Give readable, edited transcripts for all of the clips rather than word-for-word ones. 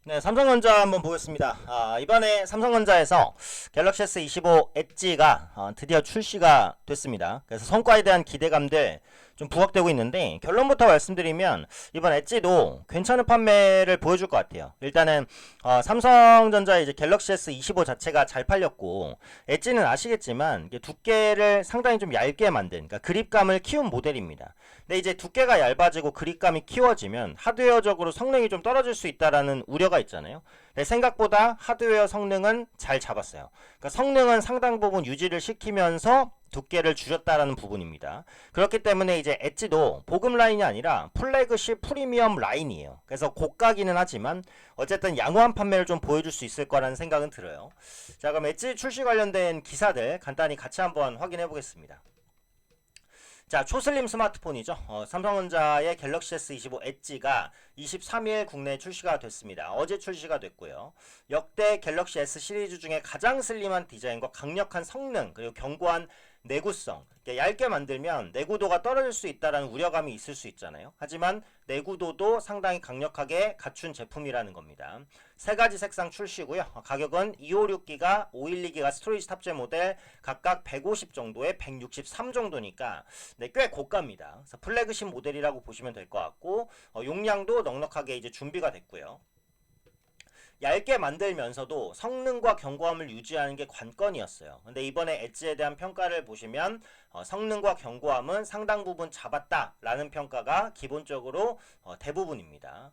네, 삼성전자 한번 보겠습니다. 이번에 삼성전자에서 갤럭시 S25 엣지가 드디어 출시가 됐습니다. 그래서 성과에 대한 기대감들 좀 부각되고 있는데, 결론부터 말씀드리면 이번 엣지도 괜찮은 판매를 보여줄 것 같아요. 일단은 삼성전자의 이제 갤럭시 S25 자체가 잘 팔렸고, 엣지는 아시겠지만 이게 두께를 상당히 좀 얇게 만든, 그러니까 그립감을 키운 모델입니다. 근데 이제 두께가 얇아지고 그립감이 키워지면 하드웨어적으로 성능이 좀 떨어질 수 있다라는 우려가 있잖아요. 근데 생각보다 하드웨어 성능은 잘 잡았어요. 그러니까 성능은 상당 부분 유지를 시키면서 두께를 줄였다라는 부분입니다. 그렇기 때문에 이제 엣지도 보급 라인이 아니라 플래그십 프리미엄 라인이에요. 그래서 고가기는 하지만 어쨌든 양호한 판매를 좀 보여줄 수 있을 거라는 생각은 들어요. 자, 그럼 엣지 출시 관련된 기사들 간단히 같이 한번 확인해 보겠습니다. 자, 초슬림 스마트폰이죠. 삼성전자의 갤럭시 S25 엣지가 23일 국내에 출시가 됐습니다. 어제 출시가 됐고요. 역대 갤럭시 S 시리즈 중에 가장 슬림한 디자인과 강력한 성능, 그리고 견고한 내구성. 얇게 만들면 내구도가 떨어질 수 있다는 우려감이 있을 수 있잖아요. 하지만 내구도도 상당히 강력하게 갖춘 제품이라는 겁니다. 세 가지 색상 출시고요. 가격은 256기가, 512기가 스토리지 탑재 모델 각각 150 정도에 163 정도니까 꽤 고가입니다. 그래서 플래그십 모델이라고 보시면 될 것 같고, 용량도 넉넉하게 이제 준비가 됐고요. 얇게 만들면서도 성능과 견고함을 유지하는 게 관건이었어요. 근데 이번에 엣지에 대한 평가를 보시면 성능과 견고함은 상당 부분 잡았다라는 평가가 기본적으로 대부분입니다.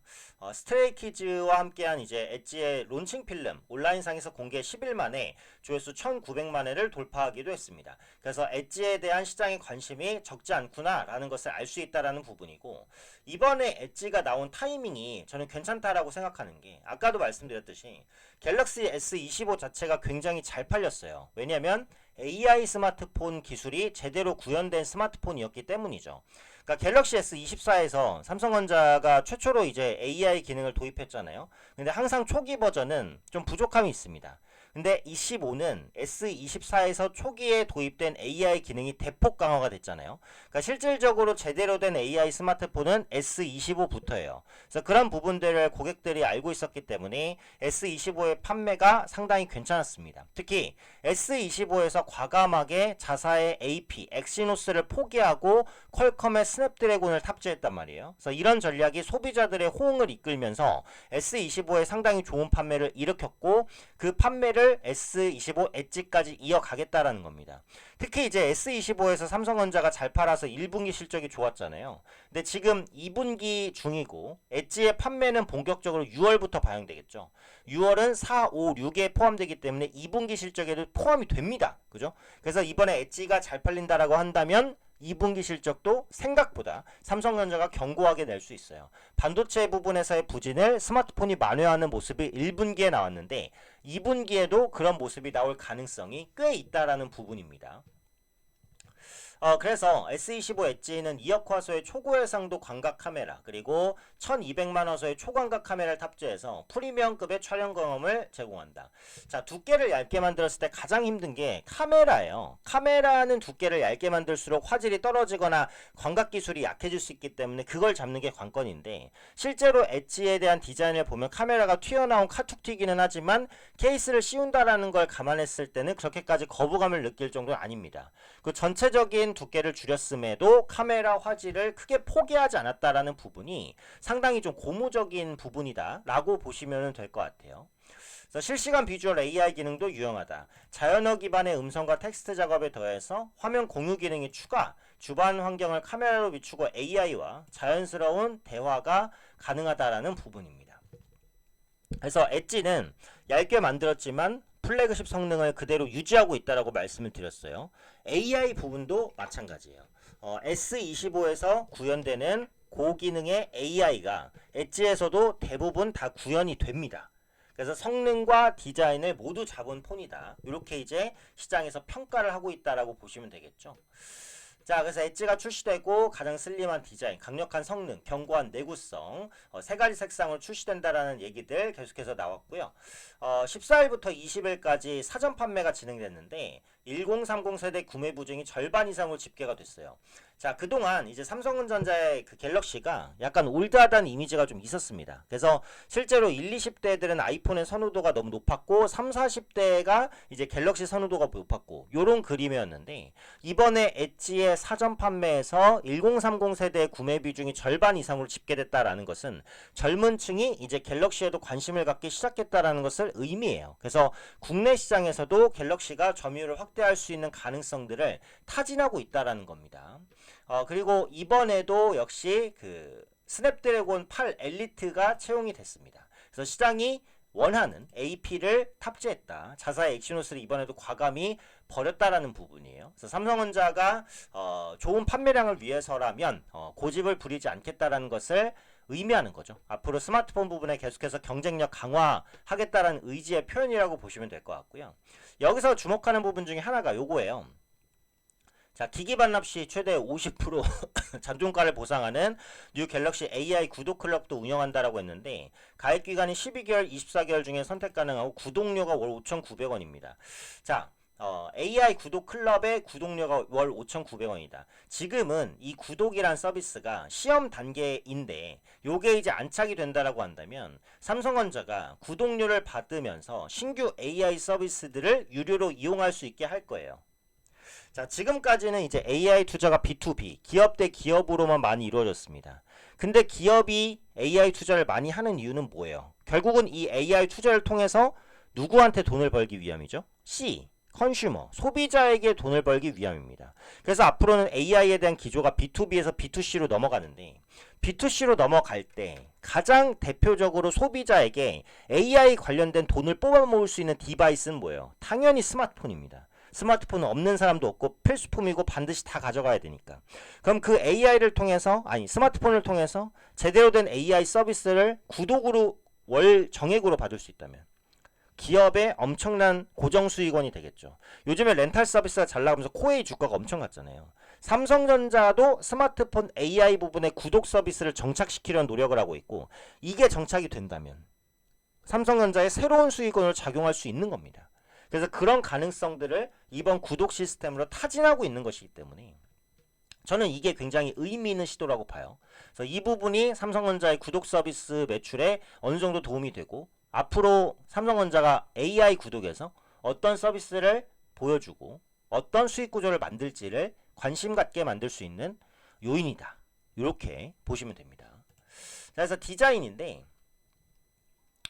스트레이키즈와 함께한 이제 엣지의 론칭 필름 온라인상에서 공개 10일 만에 조회수 1,900만 회를 돌파하기도 했습니다. 그래서 엣지에 대한 시장의 관심이 적지 않구나라는 것을 알 수 있다라는 부분이고, 이번에 엣지가 나온 타이밍이 저는 괜찮다라고 생각하는 게, 아까도 말씀드렸듯이 갤럭시 S25 자체가 굉장히 잘 팔렸어요. 왜냐하면 AI 스마트폰 기술이 제대로 구현된 스마트폰이었기 때문이죠. 그러니까 갤럭시 S24에서 삼성전자가 최초로 이제 AI 기능을 도입했잖아요. 근데 항상 초기 버전은 좀 부족함이 있습니다. 근데 25는 S24에서 초기에 도입된 AI 기능이 대폭 강화가 됐잖아요. 그러니까 실질적으로 제대로 된 AI 스마트폰은 S25부터예요. 그래서 그런 부분들을 고객들이 알고 있었기 때문에 S25의 판매가 상당히 괜찮았습니다. 특히 S25에서 과감하게 자사의 AP, 엑시노스를 포기하고 퀄컴의 스냅드래곤을 탑재했단 말이에요. 그래서 이런 전략이 소비자들의 호응을 이끌면서 S25에 상당히 좋은 판매를 일으켰고, 그 판매를 S25 엣지까지 이어가겠다라는 겁니다. 특히 이제 S25에서 삼성전자가 잘 팔아서 1분기 실적이 좋았잖아요. 근데 지금 2분기 중이고 엣지의 판매는 본격적으로 6월부터 반영되겠죠. 6월은 4, 5, 6에 포함되기 때문에 2분기 실적에도 포함이 됩니다. 그죠? 그래서 이번에 엣지가 잘 팔린다라고 한다면 2분기 실적도 생각보다 삼성전자가 견고하게 낼 수 있어요. 반도체 부분에서의 부진을 스마트폰이 만회하는 모습이 1분기에 나왔는데 2분기에도 그런 모습이 나올 가능성이 꽤 있다라는 부분입니다. 그래서 S25 엣지는 2억 화소의 초고해상도 광각 카메라, 그리고 1200만 화소의 초광각 카메라를 탑재해서 프리미엄급의 촬영 경험을 제공한다. 자, 두께를 얇게 만들었을 때 가장 힘든 게 카메라예요. 카메라는 두께를 얇게 만들수록 화질이 떨어지거나 광각 기술이 약해질 수 있기 때문에 그걸 잡는 게 관건인데, 실제로 엣지에 대한 디자인을 보면 카메라가 튀어나온 카툭 튀기는 하지만 케이스를 씌운다라는 걸 감안했을 때는 그렇게까지 거부감을 느낄 정도는 아닙니다. 그 전체적인 두께를 줄였음에도 카메라 화질을 크게 포기하지 않았다라는 부분이 상당히 좀 고무적인 부분이다 라고 보시면 될 것 같아요. 그래서 실시간 비주얼 AI 기능도 유용하다. 자연어 기반의 음성과 텍스트 작업에 더해서 화면 공유 기능이 추가, 주반 환경을 카메라로 비추고 AI와 자연스러운 대화가 가능하다라는 부분입니다. 그래서 엣지는 얇게 만들었지만 플래그십 성능을 그대로 유지하고 있다라고 말씀을 드렸어요. AI 부분도 마찬가지예요. S25에서 구현되는 고기능의 AI가 엣지에서도 대부분 다 구현이 됩니다. 그래서 성능과 디자인을 모두 잡은 폰이다. 이렇게 이제 시장에서 평가를 하고 있다라고 보시면 되겠죠. 자, 그래서 엣지가 출시되고 가장 슬림한 디자인, 강력한 성능, 견고한 내구성, 세 가지 색상으로 출시된다라는 얘기들 계속해서 나왔고요. 14일부터 20일까지 사전 판매가 진행됐는데 1030 세대 구매 부증이 절반 이상으로 집계가 됐어요. 자, 그동안 이제 삼성전자의 그 갤럭시가 약간 올드하다는 이미지가 좀 있었습니다. 그래서 실제로 1, 20대들은 아이폰의 선호도가 너무 높았고 3, 40대가 이제 갤럭시 선호도가 높았고 요런 그림이었는데 이번에 엣지의 사전 판매에서 1030 세대의 구매 비중이 절반 이상으로 집계됐다라는 것은 젊은 층이 이제 갤럭시에도 관심을 갖기 시작했다라는 것을 의미해요. 그래서 국내 시장에서도 갤럭시가 점유율을 확대할 수 있는 가능성들을 타진하고 있다라는 겁니다. 그리고 이번에도 역시 그 스냅드래곤 8 엘리트가 채용이 됐습니다. 그래서 시장이 원하는 AP를 탑재했다. 자사의 엑시노스를 이번에도 과감히 버렸다라는 부분이에요. 그래서 삼성전자가 좋은 판매량을 위해서라면 고집을 부리지 않겠다라는 것을 의미하는 거죠. 앞으로 스마트폰 부분에 계속해서 경쟁력 강화하겠다라는 의지의 표현이라고 보시면 될 것 같고요. 여기서 주목하는 부분 중에 하나가 요거예요. 자, 기기 반납 시 최대 50% 잔존가를 보상하는 뉴 갤럭시 AI 구독 클럽도 운영한다라고 했는데 가입 기간이 12개월, 24개월 중에 선택 가능하고 구독료가 월 5,900원입니다. 자, AI 구독 클럽의 구독료가 월 5,900원이다. 지금은 이 구독이란 서비스가 시험 단계인데 요게 이제 안착이 된다라고 한다면 삼성전자가 구독료를 받으면서 신규 AI 서비스들을 유료로 이용할 수 있게 할 거예요. 자, 지금까지는 이제 AI 투자가 B2B, 기업 대 기업으로만 많이 이루어졌습니다. 근데 기업이 AI 투자를 많이 하는 이유는 뭐예요? 결국은 이 AI 투자를 통해서 누구한테 돈을 벌기 위함이죠? C, 컨슈머, 소비자에게 돈을 벌기 위함입니다. 그래서 앞으로는 AI에 대한 기조가 B2B에서 B2C로 넘어가는데 B2C로 넘어갈 때 가장 대표적으로 소비자에게 AI 관련된 돈을 뽑아 모을 수 있는 디바이스는 뭐예요? 당연히 스마트폰입니다. 스마트폰은 없는 사람도 없고 필수품이고 반드시 다 가져가야 되니까. 그럼 그 AI를 통해서 스마트폰을 통해서 제대로 된 AI 서비스를 구독으로 월 정액으로 받을 수 있다면 기업의 엄청난 고정 수익원이 되겠죠. 요즘에 렌탈 서비스가 잘 나가면서 코웨이 주가가 엄청 갔잖아요. 삼성전자도 스마트폰 AI 부분에 구독 서비스를 정착시키려는 노력을 하고 있고 이게 정착이 된다면 삼성전자의 새로운 수익원으로 작용할 수 있는 겁니다. 그래서 그런 가능성들을 이번 구독 시스템으로 타진하고 있는 것이기 때문에 저는 이게 굉장히 의미 있는 시도라고 봐요. 그래서 이 부분이 삼성전자의 구독 서비스 매출에 어느 정도 도움이 되고 앞으로 삼성전자가 AI 구독에서 어떤 서비스를 보여주고 어떤 수익 구조를 만들지를 관심 갖게 만들 수 있는 요인이다. 이렇게 보시면 됩니다. 그래서 디자인인데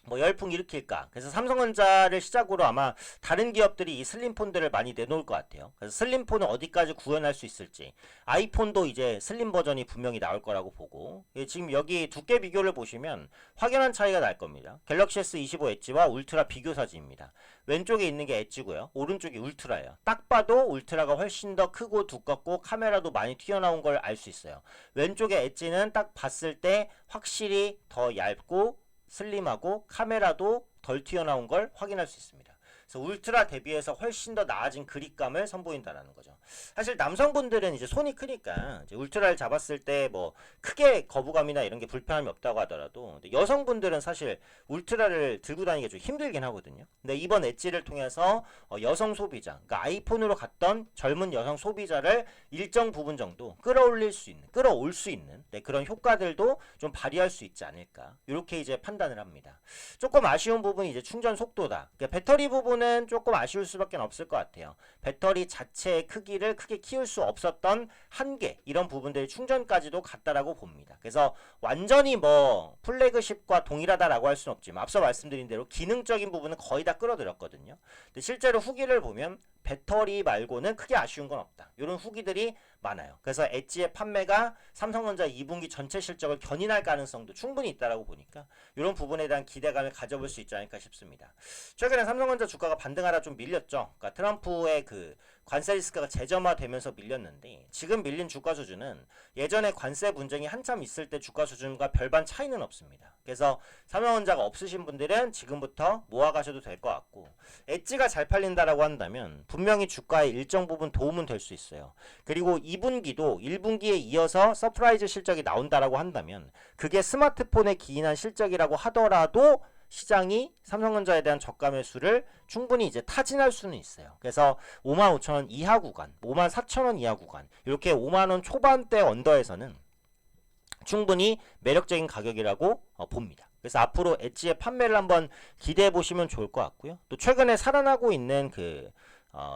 뭐 열풍 일으킬까? 그래서 삼성전자를 시작으로 아마 다른 기업들이 이 슬림폰들을 많이 내놓을 것 같아요. 그래서 슬림폰은 어디까지 구현할 수 있을지 아이폰도 이제 슬림 버전이 분명히 나올 거라고 보고 지금 여기 두께 비교를 보시면 확연한 차이가 날 겁니다. 갤럭시 S25 엣지와 울트라 비교 사진입니다. 왼쪽에 있는 게 엣지고요. 오른쪽이 울트라예요. 딱 봐도 울트라가 훨씬 더 크고 두껍고 카메라도 많이 튀어나온 걸 알 수 있어요. 왼쪽의 엣지는 딱 봤을 때 확실히 더 얇고 슬림하고 카메라도 덜 튀어나온 걸 확인할 수 있습니다. 그래서 울트라 대비해서 훨씬 더 나아진 그립감을 선보인다라는 거죠. 사실 남성분들은 이제 손이 크니까 이제 울트라를 잡았을 때 뭐 크게 거부감이나 이런 게 불편함이 없다고 하더라도 여성분들은 사실 울트라를 들고 다니기가 좀 힘들긴 하거든요. 근데 이번 엣지를 통해서 여성 소비자, 그러니까 아이폰으로 갔던 젊은 여성 소비자를 일정 부분 정도 끌어올 수 있는 그런 효과들도 좀 발휘할 수 있지 않을까. 이렇게 이제 판단을 합니다. 조금 아쉬운 부분이 이제 충전 속도다. 그러니까 배터리 부분은 조금 아쉬울 수밖에 없을 것 같아요. 배터리 자체의 크기를 크게 키울 수 없었던 한계, 이런 부분들이 충전까지도 같다라고 봅니다. 그래서 완전히 뭐 플래그십과 동일하다라고 할 수는 없지만 앞서 말씀드린 대로 기능적인 부분은 거의 다 끌어들였거든요. 근데 실제로 후기를 보면 배터리 말고는 크게 아쉬운 건 없다. 이런 후기들이 많아요. 그래서 엣지의 판매가 삼성전자 2분기 전체 실적을 견인할 가능성도 충분히 있다라고 보니까 이런 부분에 대한 기대감을 가져볼 수 있지 않을까 싶습니다. 최근에 삼성전자 주가가 반등하다 좀 밀렸죠. 그러니까 트럼프의 그 관세 리스크가 재점화되면서 밀렸는데 지금 밀린 주가 수준은 예전에 관세 분쟁이 한참 있을 때 주가 수준과 별반 차이는 없습니다. 그래서 삼성전자가 없으신 분들은 지금부터 모아가셔도 될 것 같고 엣지가 잘 팔린다라고 한다면 분명히 주가에 일정 부분 도움은 될 수 있어요. 그리고 2분기도 1분기에 이어서 서프라이즈 실적이 나온다라고 한다면 그게 스마트폰에 기인한 실적이라고 하더라도 시장이 삼성전자에 대한 저가 매수를 충분히 이제 타진할 수는 있어요. 그래서 55,000원 이하 구간, 54,000원 이하 구간, 이렇게 5만원 초반대 언더에서는 충분히 매력적인 가격이라고 봅니다. 그래서 앞으로 엣지의 판매를 한번 기대해 보시면 좋을 것 같고요. 또 최근에 살아나고 있는 그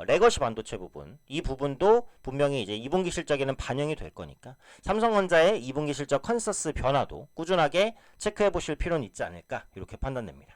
레거시 반도체 부분, 이 부분도 분명히 이제 2분기 실적에는 반영이 될 거니까 삼성전자의 2분기 실적 컨센서스 변화도 꾸준하게 체크해 보실 필요는 있지 않을까 이렇게 판단됩니다.